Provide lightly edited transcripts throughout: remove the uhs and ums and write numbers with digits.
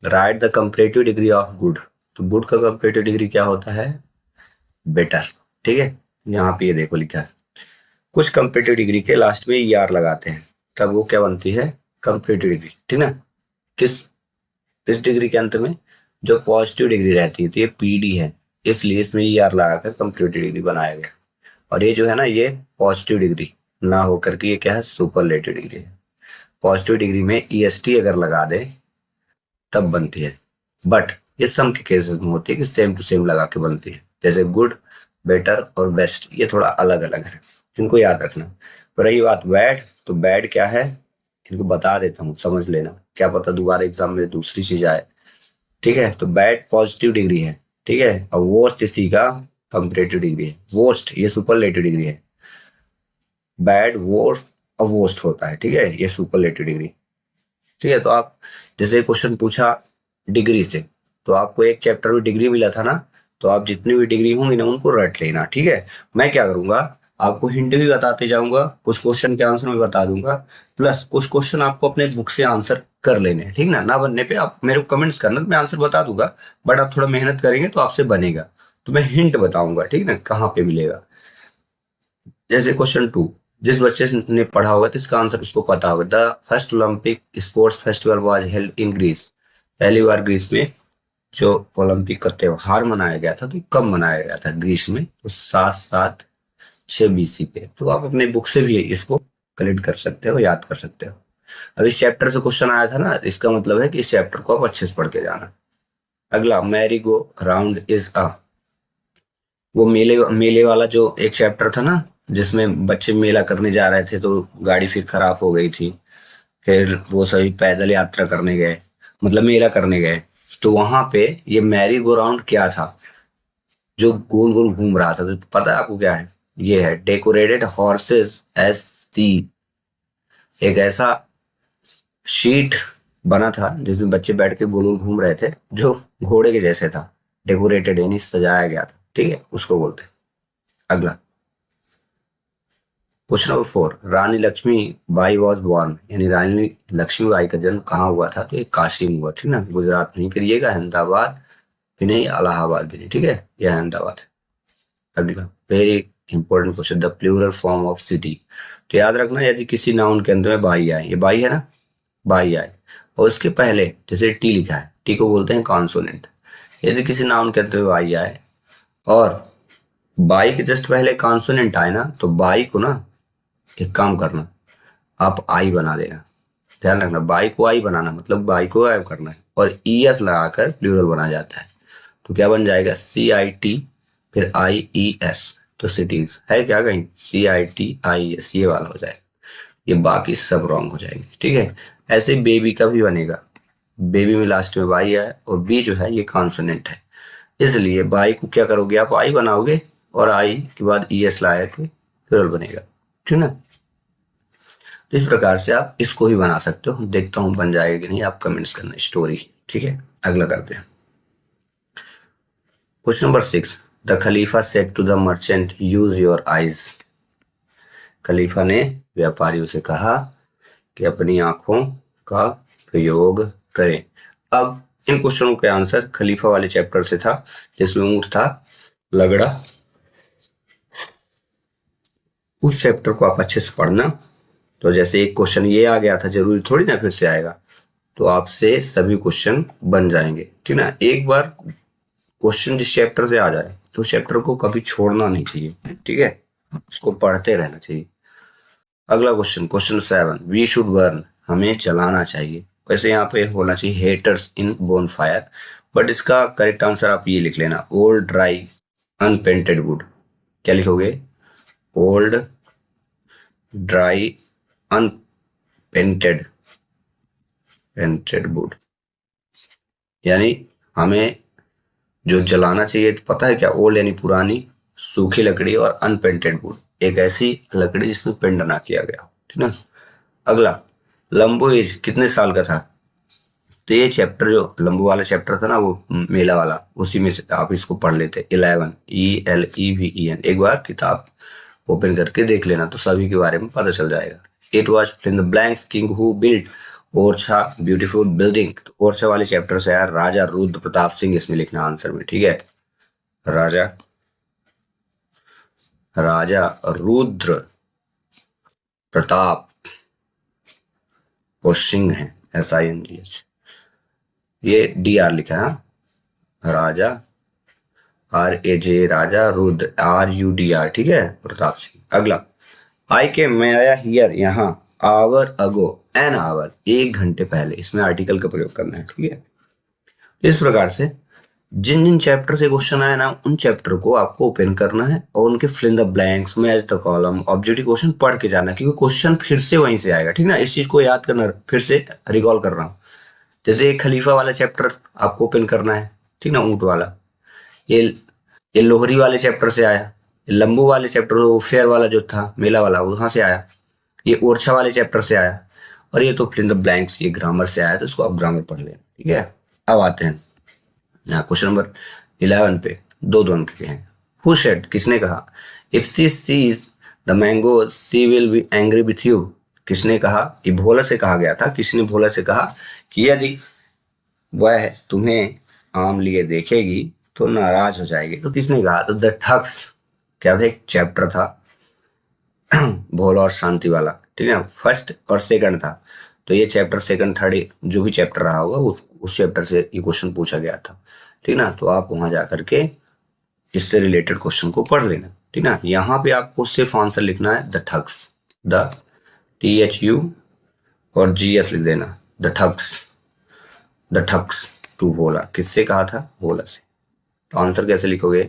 Right the comparative degree of good. तो good का comparative degree क्या होता है? बेटर। ठीक है, यहाँ पे ये देखो लिखा है। कुछ कंपेरेटिव डिग्री के लास्ट में ER लगाते हैं, तब वो क्या बनती है? Comparative degree. ठीक ना? किस इस डिग्री के अंत में जो पॉजिटिव डिग्री रहती है, तो ये PD है, इसलिए इसमें ER लगाकर कंपेरेटिव डिग्री बनाया गया। और ये जो है ना, ये पॉजिटिव डिग्री ना होकर के ये क्या है? सुपरलेटिव डिग्री है। पॉजिटिव डिग्री में EST अगर लगा दे तब बनती है, बट ये सम के केसेस में होती है कि सेम टू सेम लगा के बनती है। जैसे गुड, बेटर और बेस्ट, ये थोड़ा अलग अलग है, इनको याद रखना। पर रही बात बैड, तो बैड क्या है इनको बता देता हूँ, समझ लेना, क्या पता दोबारा एग्जाम में दूसरी चीज आए। ठीक है, तो बैड पॉजिटिव डिग्री है। ठीक है, और वर्स्ट इसी का कंपेरेटिव डिग्री है। वर्स्ट ये सुपरलेटिव डिग्री है। बैड, वर्स्ट और वर्स्ट होता है। ठीक है, ये सुपरलेटिव डिग्री। ठीक है, तो आप जैसे क्वेश्चन पूछा डिग्री से, तो आपको एक चैप्टर में डिग्री मिला था ना, तो आप जितनी भी डिग्री होंगी ना उनको रट लेना। ठीक है, मैं क्या करूंगा, आपको हिंट भी बताते जाऊंगा, कुछ क्वेश्चन के आंसर भी बता दूंगा, प्लस कुछ क्वेश्चन आपको अपने बुक से आंसर कर लेने हैं। ठीक ना? ना बनने पे आप मेरे को कमेंट्स करना, तो मैं आंसर बता दूंगा, बट आप थोड़ा मेहनत करेंगे तो आपसे बनेगा। तो मैं हिंट बताऊंगा, ठीक ना, कहाँ पे मिलेगा। जैसे क्वेश्चन 2, जिस बच्चे ने पढ़ा होगा तो इसका आंसर उसको पता होगा। The first Olympic sports festival was held in Greece. पहली बार ग्रीस में जो ओलंपिक का त्योहार मनाया गया था, तो कब मनाया गया था ग्रीस में? तो 776 BC पे। तो आप अपने बुक से भी इसको कलेक्ट कर सकते हो, याद कर सकते हो। अब इस चैप्टर से क्वेश्चन आया था ना, इसका मतलब है कि इस चैप्टर को आप अच्छे से पढ़ के जाना। अगला, merry go round is a, वो मेले मेले वाला जो एक चैप्टर था ना, जिसमें बच्चे मेला करने जा रहे थे, तो गाड़ी फिर खराब हो गई थी, फिर वो सभी पैदल यात्रा करने गए, मतलब मेला करने गए। तो वहां पे ये मैरी गो राउंड क्या था, जो गोल गोल घूम रहा था, तो पता है आपको क्या है? ये है डेकोरेटेड हॉर्सेस एस सी। एक ऐसा शीट बना था जिसमें बच्चे बैठ के गोल गोल घूम रहे थे, जो घोड़े के जैसे था, डेकोरेटेड यानी सजाया गया था। ठीक है, उसको बोलते हैं। अगला, question number 4, Rani Lakshmi Bai was born, यानी रानी लक्ष्मीबाई का जन्म कहाँ हुआ था? तो ये काशी में हुआ। ठीक ना? गुजरात नहीं करिएगा, अहमदाबाद भी नहीं, इलाहाबाद भी नहीं। ठीक है, यह अहमदाबाद है। अगला, very important question, the plural form of city. तो याद रखना, यदि किसी नाउन के अंत में बाई आए, ये बाई है ना, बाई आए, और उसके पहले जैसे टी लिखा है, टी को बोलते हैं कॉन्सोनेंट। यदि किसी नाउन के अंत में बाई आए और बाई के जस्ट पहले कॉन्सोनेंट आए ना, तो बाई को ना एक काम करना, आप आई बना देना। ध्यान रखना, बाई को आई बनाना मतलब बाई को गायब करना है, और ES लगाकर प्लूरल बना जाता है। तो क्या बन जाएगा? CIT फिर IES। तो सिटीज है क्या कहीं? CITIES, ये वाला हो जाएगा। ये बाकी सब रॉन्ग हो जाएंगे। ठीक है, ऐसे बेबी का भी बनेगा। बेबी में लास्ट में बाई है, और बी जो है ये कॉन्सोनेंट है, इसलिए बाई को क्या करोगे आप? आई बनाओगे, और आई के बाद ES लाया के प्लूरल बनेगा। ठीक ना? तो इस प्रकार से आप इसको ही बना सकते हो। देखता हूँ बन जाएगा कि नहीं, आप कमेंट्स करना स्टोरी। ठीक है, अगला करते हैं। Question number 6, the khalifa said to the merchant use your eyes. खलीफा ने व्यापारियों से कहा कि अपनी आंखों का प्रयोग करें। अब इन क्वेश्चनों के आंसर खलीफा वाले चैप्टर से था, जिसमें ऊंट था, लगड़ा। उस चैप्टर को आप अच्छे से पढ़ना। तो जैसे एक क्वेश्चन ये आ गया था, जरूरी थोड़ी ना फिर से आएगा, तो आपसे सभी क्वेश्चन बन जाएंगे। ठीक ना? एक बार क्वेश्चन जिस चैप्टर से आ जाए, तो चैप्टर को कभी छोड़ना नहीं चाहिए। ठीक है, उसको पढ़ते रहना चाहिए। अगला question, question 7, we should burn, हमें जलाना चाहिए। वैसे यहाँ पे होना चाहिए heaters in bonfire, but इसका करेक्ट आंसर आप ये लिख लेना, ओल्ड ड्राई अनपेंटेड वुड। क्या लिखोगे? Old dry unpainted painted would. यानी हमें जो जलाना चाहिए, तो पता है क्या? ओल्ड यानी पुरानी सूखी लकड़ी, और अनपेंटेड वुड एक ऐसी लकड़ी जिसमें पेंट ना किया गया। ठीक ना? अगला, लंबू एज कितने साल का था? तो ये चैप्टर जो लंबू वाला चैप्टर था ना, वो मेला वाला, उसी में से आप इसको पढ़ लेते। 11, ELEVEN, एक बार किताब ओपन करके देख लेना, तो सभी के बारे में पता चल जाएगा। It was in the blanks king who built Orchha beautiful building, तो ओरछा वाले चैप्टर से यार राजा रुद्र प्रताप सिंह इसमें लिखना आंसर में, ठीक है। राजा राजा रुद्र प्रताप और सिंह है, SINGH, ये DR लिखा है, राजा RAJ, राजा रुद्र RUDR, ठीक है, प्रताप सिंह। अगला, आई के मैं आया हियर यहाँ, आवर अगो, एन आवर, 1 घंटे पहले, इसमें आर्टिकल का प्रयोग करना है, ठीक है। इस प्रकार से जिन जिन चैप्टर से क्वेश्चन आया ना, उन चैप्टर को आपको ओपन करना है और उनके fill in the blanks, match the column, objective question पढ़ के जाना, क्योंकि क्वेश्चन फिर से वहीं से आएगा, ठीक ना। इस चीज को याद करना, फिर से रिकॉल कर रहा हूँ। जैसे एक खलीफा वाला चैप्टर आपको ओपन करना है, ठीक ना, ऊंट वाला, ये लोहरी वाले चैप्टर से आया, लंबू वाले चैप्टर फेयर वाला जो था मेला वाला वहां से आया, ये ओरछा वाले चैप्टर से आया, और ये तो फिल इन द ब्लैंक्स ये ग्रामर से आया, तो इसको आप ग्रामर पढ़ लेना, ठीक है। अब आते हैं क्वेश्चन नंबर 11 पे, दो अंक के हैं। हु सेड, किसने कहा, if she sees the mango she will be angry with you, किसने कहा, ये भोला से कहा गया था, किसने भोला से कहा कि यदि वह तुम्हें आम लिए देखेगी तो नाराज हो जाएगी, तो किसने कहा, तो द ठग्स, क्या था, एक चैप्टर था भोला और शांति वाला, ठीक है, फर्स्ट और सेकंड था, तो ये चैप्टर सेकंड थर्ड जो भी चैप्टर रहा होगा उस चैप्टर से ये क्वेश्चन पूछा गया था, ठीक ना। तो आप वहां जाकर के इससे रिलेटेड क्वेश्चन को पढ़ लेना, ठीक ना। यहाँ पे आपको सिर्फ आंसर लिखना है द ठग्स, द THU और GS लिख देना, द ठग्स टू भोला, किससे कहा था, भोला से। तो आंसर कैसे लिखोगे,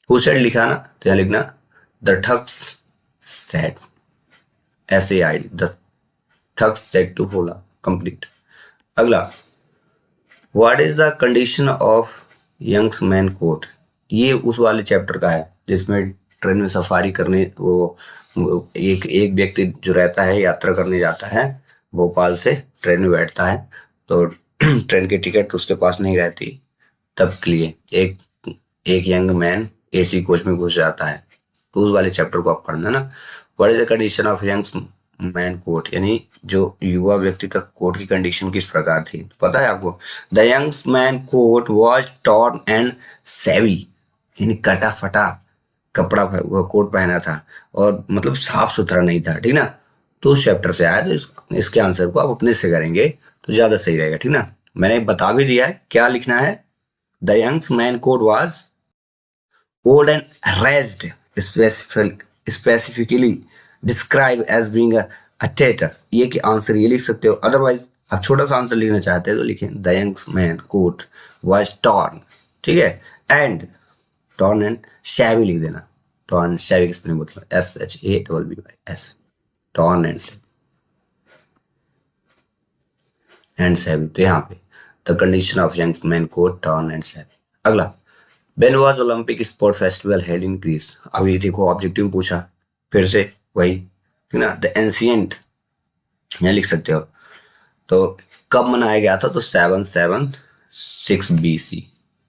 हु सेड लिखा ना, तो यहाँ लिखना the thugs said, SAID, the thugs said to Bhola, complete. अगला, what is the condition of young's man coat, ये उस वाले चैप्टर का है जिसमें ट्रेन में सफारी करने वो एक व्यक्ति जो रहता है यात्रा करने जाता है, भोपाल से ट्रेन में बैठता है, तो ट्रेन की टिकट उसके पास नहीं रहती, तब के लिए एक यंग मैन AC कोच में घुस जाता है, तो उस वाले चैप्टर को आप पढ़ना ना। What is the condition of young's man coat, यानी जो युवा व्यक्ति का कोट की कंडीशन किस प्रकार थी, पता है आपको, the young's man coat was torn and savvy, यानी कटा फटा कपड़ा वो कोट पहना था और मतलब साफ सुथरा नहीं था, ठीक ना। तो उस चैप्टर से आया, तो इसके आंसर को आप अपने से करेंगे तो ज्यादा सही रहेगा, ठीक ना। मैंने बता भी दिया है क्या लिखना है, the young's man coat was old and ragged, specifically describe as being a traitor, ये कि आंसर ये लिख सकते हो। अदरवाइज आप छोटा सा आंसर लिखना चाहते हैं तो लिखें the young's man coat was torn, ठीक है, एंड टॉर्न एंड शैवी लिख देना, टॉर्न शैवी किसने मतलब SHAVVY, टॉर्न एंड शैवी, तो यहाँ पे the condition of young's man coat torn and shabby. अगला, when was Olympic sport festival held in Greece, अभी देखो ऑब्जेक्टिव पूछा, फिर से वही, ठीक ना, द एंशिएंट यहाँ लिख सकते हो, तो कब मनाया गया था, तो 776 BC,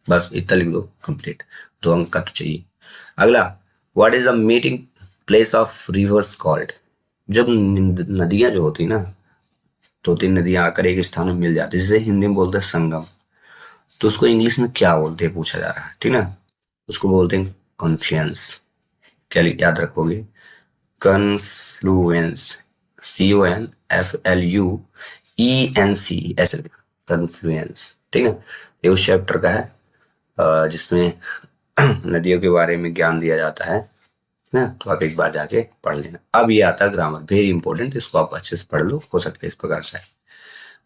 बस इतना लिख दो, कंप्लीट, 2 अंक का तो चाहिए। अगला, what is the meeting place of reverse called, जब नदियां जो होती ना, 2-3 नदियां आकर एक स्थान में मिल जाती, जिसे हिंदी में बोलते हैं संगम, तो उसको इंग्लिश में क्या बोलते हैं पूछा जा रहा है, ठीक ना, उसको बोलते हैं कॉन्फ्लुएंस, क्या याद रखोगे, कन्फ्लुएंस, CONFLUENC, ऐसे कन्फ्लुएंस, ठीक है। ये उस चैप्टर का है जिसमें नदियों के बारे में ज्ञान दिया जाता है ना, तो आप एक बार जाके पढ़ लेना। अब ये आता है ग्रामर, वेरी इंपॉर्टेंट, इसको आप अच्छे से पढ़ लो, हो सकता है इस प्रकार से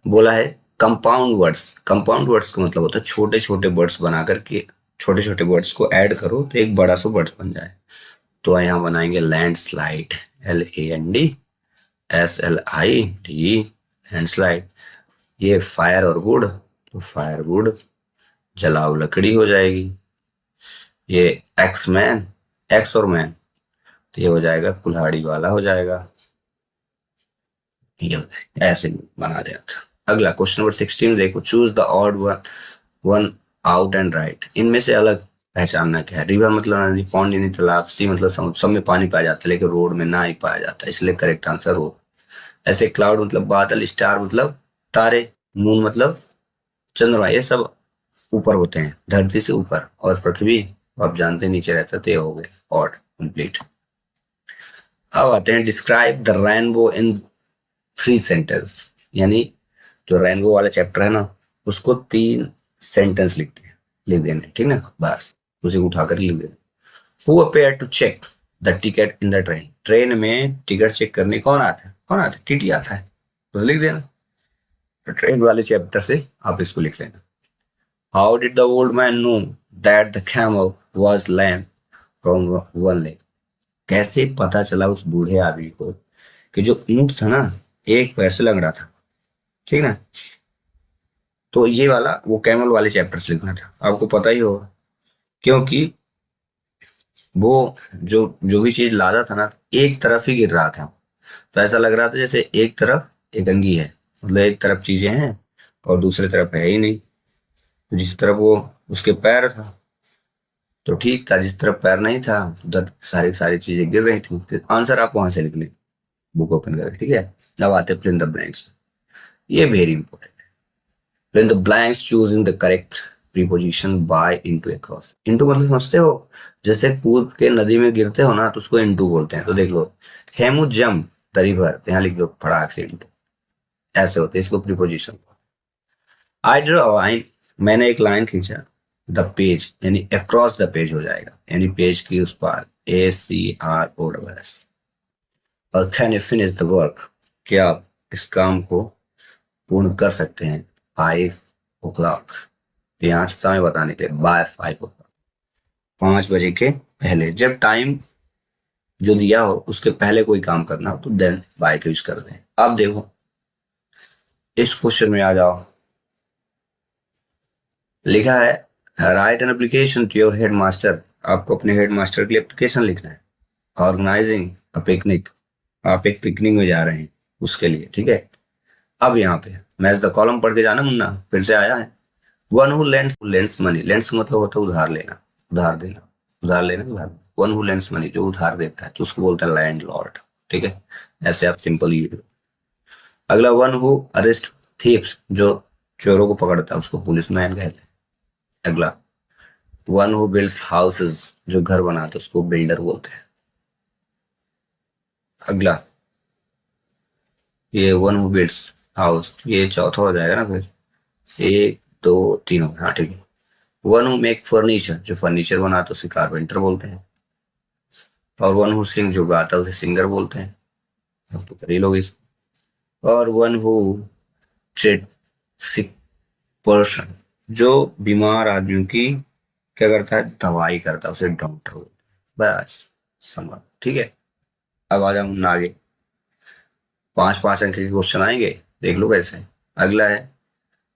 बोला है कंपाउंड वर्ड्स, कंपाउंड वर्ड्स का मतलब होता है छोटे छोटे वर्ड्स बनाकर के, छोटे छोटे वर्ड्स को ऐड करो तो एक बड़ा सा वर्ड्स बन जाए। तो यहाँ बनाएंगे लैंडस्लाइड, LANDSLID, लैंडस्लाइड। ये फायर और वुड, तो फायर वुड, जलाओ लकड़ी हो जाएगी। ये एक्समैन, एक्स और मैन, तो ये हो जाएगा कुल्हाड़ी वाला हो जाएगा, ये ऐसे बना दिया था। अगला क्वेश्चन नंबर 16 देखो, choose the odd one out and right, इनमें से अलग पहचानना क्या है। रिवर मतलब नदी, पॉन्ड यानी तालाब, सी मतलब समुद्र, सब में पानी पाया जाता है लेकिन रोड में ना ही पाया जाता है, इसलिए करेक्ट आंसर रोड। ऐसे क्लाउड मतलब बादल, स्टार मतलब तारे, मून मतलब चंद्रमा, ये सब ऊपर होते हैं धरती से ऊपर, और पृथ्वी आप जानते हैं नीचे रहता है, तो ये हो गए ऑड कंप्लीट। अब आते हैं describe the rainbow in 3 sentence, यानी जो रेनबो वाला चैप्टर है ना उसको 3 सेंटेंस लिख देने, ठीक ना, बस उसे उठाकर लिख देना। Who appear to check the ticket in the train, train में टिकट चेक करने कौन आता है, कौन आता है, टीटी आता है, बस लिख देना। तो ट्रेन वाले चैप्टर से आप इसको लिख लेना। How did the old man know that the camel was lame from one leg, कैसे पता चला उस बूढ़े आदमी को कि जो ऊंट था ना एक पैर से लग रहा था, ठीक ना। तो ये वाला वो कैमल वाले चैप्टर से लिखना था, आपको पता ही होगा, क्योंकि वो जो जो भी चीज लादा था ना एक तरफ ही गिर रहा था, तो ऐसा लग रहा था जैसे एक तरफ एक अंगी है, मतलब एक तरफ चीजें हैं और दूसरी तरफ है ही नहीं। तो जिस तरफ वो उसके पैर था तो ठीक था, जिस तरफ पैर नहीं था उधर सारी सारी चीजें गिर रही थी। तो आंसर आप वहां से लिख लें, बुक ओपन करके, ठीक है। अब आते हैं फिल इन द ब्लैंक्स, ये very important. Fill in the blanks choosing the correct preposition by into across. Into मतलब समझते हो, जैसे कूद के नदी में गिरते हो ना तो उसको इनटू बोलते हैं। तो देख लो, हेमू जम्प द रिवर, यहाँ लिख दो फटाक से इनटू, ऐसे होते हैं इसको preposition. I draw a line, मैंने एक लाइन खींचा, द पेज यानी अक्रॉस द पेज हो जाएगा, यानी पेज की उस पार, ACROSS। और can you finish the work, क्या आप इस काम को पूर्ण कर सकते हैं 5 o'clock, यहाँ समय बताने के लिए बाय 5 o'clock, 5 बजे के पहले। जब टाइम जो दिया हो उसके पहले कोई काम करना हो तो देन बाय का यूज कर दें। अब देखो इस क्वेश्चन में आ जाओ, लिखा है write an application to your headmaster, आपको अपने हेड मास्टर के लिए एप्लीकेशन लिखना है। ऑर्गेनाइजिंग अ पिकनिक, आप एक पिकनिक में जा रहे हैं उसके लिए, ठीक है। अब यहाँ पे मैच द कॉलम पढ़ के जाना मुन्ना, फिर से आया है। One who lends money, lends मतलब होता है उधार लेना, उधार देना, उधार लेना, उधार। वन हु लेंड्स मनी, जो उधार देता है तो उसको बोलते हैं लैंड लॉर्ड, ठीक है। ऐसे आप सिंपल ये। अगला वन हु अरेस्ट थीव्स, जो चोरों को पकड़ता है उसको पुलिस मैन कहते हैं। अगला वन हु बिल्ड्स हाउसेस, जो घर बनाता है उसको बिल्डर बोलते हैं। अगला ये वन हु बिल्ड्स हाउस, ये चौथा हो जाएगा ना, फिर 1 2 3 हो गया, हाँ ठीक है। वन हु मेक फर्नीचर, जो फर्नीचर बनाता है उसे कारपेंटर बोलते हैं। और वन हु सिंग, जो गाता है उसे सिंगर बोलते हैं, अब तो कर ही लोग इसको। और one who treat sick person, जो बीमार आदमियों की क्या करता है, दवाई करता है, उसे डॉक्टर बोलते हैं। बस समझ, ठीक है। अब आ जाऊँ आगे, 5 5 अंक के क्वेश्चन आएंगे, देख लो कैसे। अगला है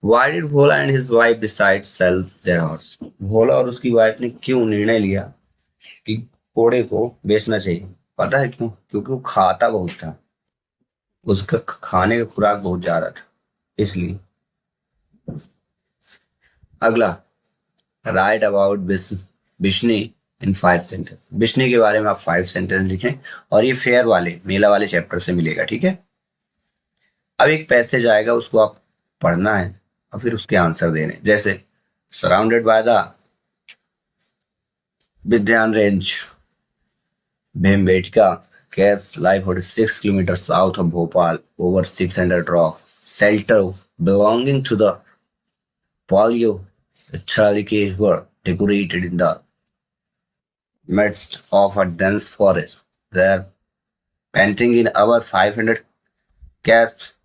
Why did Bhola and his wife decide sell their horse, Bhola और उसकी वाइफ ने क्यों निर्णय लिया कि घोड़े को बेचना चाहिए। पता है क्यों, क्योंकि वो खाता बहुत था, उसका खाने का खुराक बहुत ज्यादा था, इसलिए। अगला राइट अबाउट बिश्नी इन 5 सेंटेंस, बिश्नी के बारे में आप 5 सेंटेंस लिखें, और ये फेयर वाले मेला वाले चैप्टर से मिलेगा, ठीक है। अब एक पैसेज आएगा उसको आप पढ़ना है और फिर उसके आंसर देने, जैसे surrounded by the Vindhyan range Bhimbetka caves lie 46 kilometers south of Bhopal, over 600 rock shelter belonging to the Paleolithic were decorated in the midst of a dense forest. There, painting in over 500 caves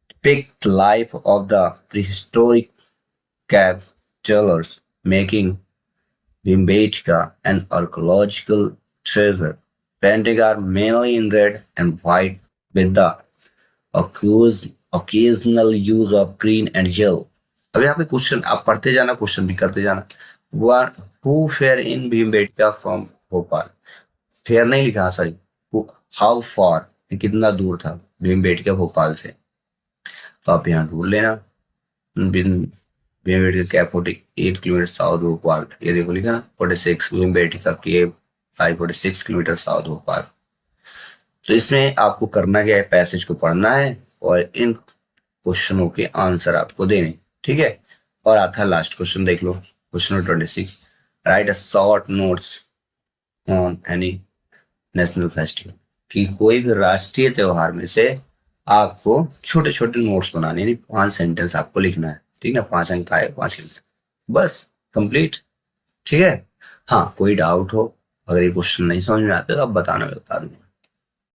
depict the life of the prehistoric cave dwellers, making Bhimbetka an archaeological treasure. Paintings are mainly in red and white, with the occasional use of green and yellow. अब यहाँ पे question आप पढ़ते जाना, question भी करते जाना। One who fair in Bhimbetka from Bhopal, fair नहीं लिखा, सॉरी, हाउ फार, कितना दूर था भीमबेटका भोपाल से, तो आप यहाँ ढूंढ लेना। Bhimbetka cab 48 kilometre south Bhopal, ये देखो लिखा ना 46, भीमबेटका केव 46 किलोमीटर साउथ भोपाल। तो इसमें आपको करना क्या है, पैसेज को पढ़ना है और इन क्वेश्चनों के आंसर आपको देने, ठीक है। और आता है लास्ट क्वेश्चन, देख लो question number 26। Write a short notes on any national festival, कि कोई भी राष्ट्रीय त्योहार में से आपको छोटे छोटे नोट्स बनाने, यानी 5 सेंटेंस आपको लिखना है, ठीक है। 5 अंक का है, 5 सेंटेंस, बस कंप्लीट, ठीक है। हाँ, कोई डाउट हो, अगर ये क्वेश्चन नहीं समझ में आते तो आप बताना, मैं बता दूंगा।